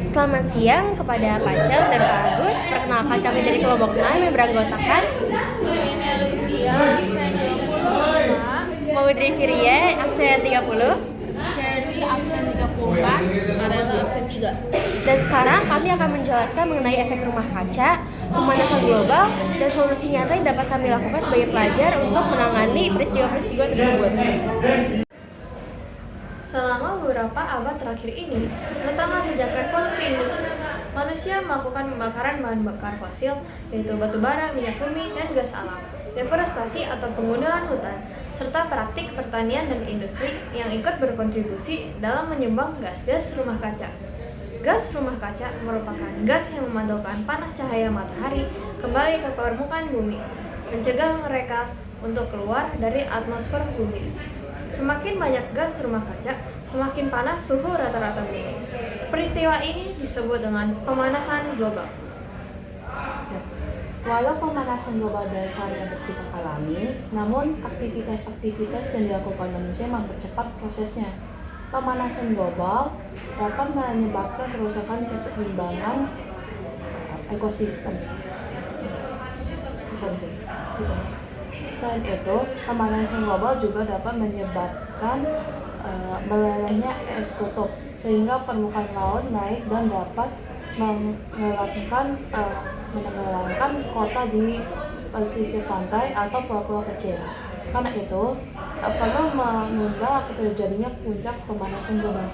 Selamat siang kepada Pacel dan Pak Agus. Perkenalkan kami dari kelompok 6 yang beranggotakan Ini Alicia, absen 25. Maudri Firie, absen 30. Shirley, absen 34. Marana, absen 3. Dan sekarang kami akan menjelaskan mengenai efek rumah kaca, pemanasan global, dan solusi nyata yang dapat kami lakukan sebagai pelajar untuk menangani peristiwa-peristiwa tersebut. Selama beberapa abad terakhir ini, terutama sejak revolusi industri, manusia melakukan pembakaran bahan bakar fosil, yaitu batu bara, minyak bumi, dan gas alam, deforestasi atau penggunaan hutan, serta praktik pertanian dan industri yang ikut berkontribusi dalam menyumbang gas-gas rumah kaca. Gas rumah kaca merupakan gas yang memantulkan panas cahaya matahari kembali ke permukaan bumi, mencegah mereka untuk keluar dari atmosfer bumi. Semakin banyak gas rumah kaca, semakin panas suhu rata-rata bumi. Peristiwa ini disebut dengan pemanasan global. Walau pemanasan global dasarnya bersifat alami, namun aktivitas-aktivitas yang dilakukan manusia mempercepat prosesnya. Pemanasan global dapat menyebabkan kerusakan keseimbangan ekosistem. Selain itu, pemanasan global juga dapat menyebabkan melelehnya es kutub, sehingga permukaan laut naik dan dapat menenggelamkan kota di pesisir pantai atau pulau-pulau kecil. Karena itu, perlu menunda terjadinya puncak pemanasan global.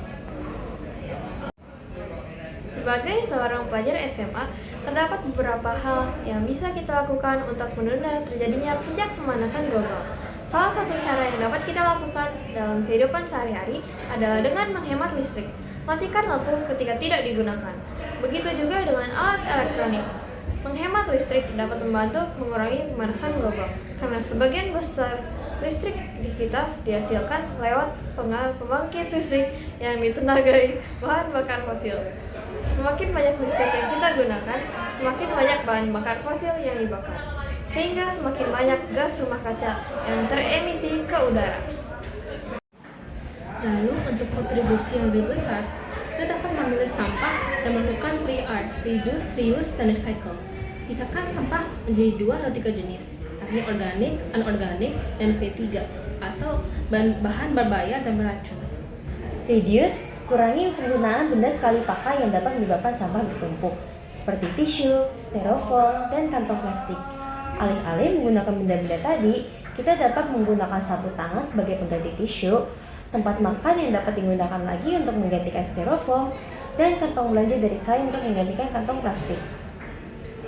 Sebagai seorang pelajar SMA, terdapat beberapa hal yang bisa kita lakukan untuk menunda terjadinya puncak pemanasan global. Salah satu cara yang dapat kita lakukan dalam kehidupan sehari-hari adalah dengan menghemat listrik. Matikan lampu ketika tidak digunakan. Begitu juga dengan alat elektronik. Menghemat listrik dapat membantu mengurangi pemanasan global, karena sebagian besar listrik di kita dihasilkan lewat pembangkit listrik yang ditenagai bahan bakar fosil. Semakin banyak listrik yang kita gunakan, semakin banyak bahan bakar fosil yang dibakar, sehingga semakin banyak gas rumah kaca yang teremisi ke udara. Lalu untuk kontribusi yang lebih besar, kita dapat memilih sampah dan melakukan 3R, reduce, reuse, dan recycle. Pisahkan sampah menjadi 2 atau 3 jenis, yakni organik, anorganik, dan P3 atau bahan berbahaya dan beracun. Reduce, kurangi penggunaan benda sekali pakai yang dapat menyebabkan sampah bertumpuk, seperti tisu, styrofoam, dan kantong plastik. Alih-alih menggunakan benda-benda tadi, kita dapat menggunakan sapu tangan sebagai pengganti tisu, tempat makan yang dapat digunakan lagi untuk menggantikan styrofoam, dan kantong belanja dari kain untuk menggantikan kantong plastik.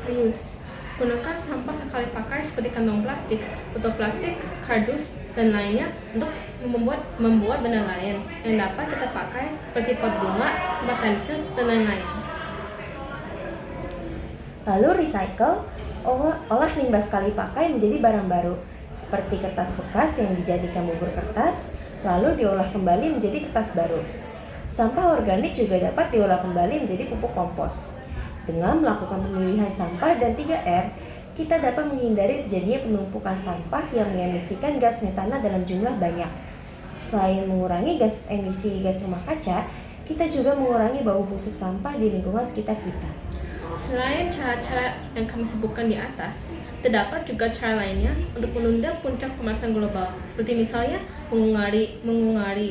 Reuse, gunakan sampah sekali pakai seperti kantong plastik, botol plastik, kardus, dan lainnya untuk membuat benda lain yang dapat kita pakai seperti pot bunga, tempat pensil, dan lain-lain. Lalu recycle, olah limbah sekali pakai menjadi barang baru, seperti kertas bekas yang dijadikan bubur kertas, lalu diolah kembali menjadi kertas baru. Sampah organik juga dapat diolah kembali menjadi pupuk kompos. Dengan melakukan pemilihan sampah dan 3R, kita dapat menghindari terjadinya penumpukan sampah yang mengemisikan gas metana dalam jumlah banyak. Selain mengurangi emisi gas rumah kaca, kita juga mengurangi bau busuk sampah di lingkungan sekitar kita. Selain cara-cara yang kami sebutkan di atas, terdapat juga cara lainnya untuk menunda puncak pemanasan global, seperti misalnya mengurangi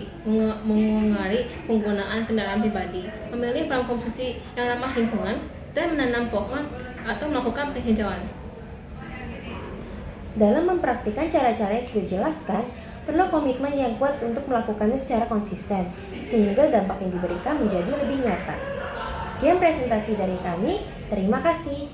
penggunaan kendaraan pribadi, memilih barang konsumsi yang ramah lingkungan, dan menanam pohon atau melakukan penghijauan. Dalam mempraktikkan cara-cara yang sudah dijelaskan, perlu komitmen yang kuat untuk melakukannya secara konsisten, sehingga dampak yang diberikan menjadi lebih nyata. Sekian presentasi dari kami, terima kasih.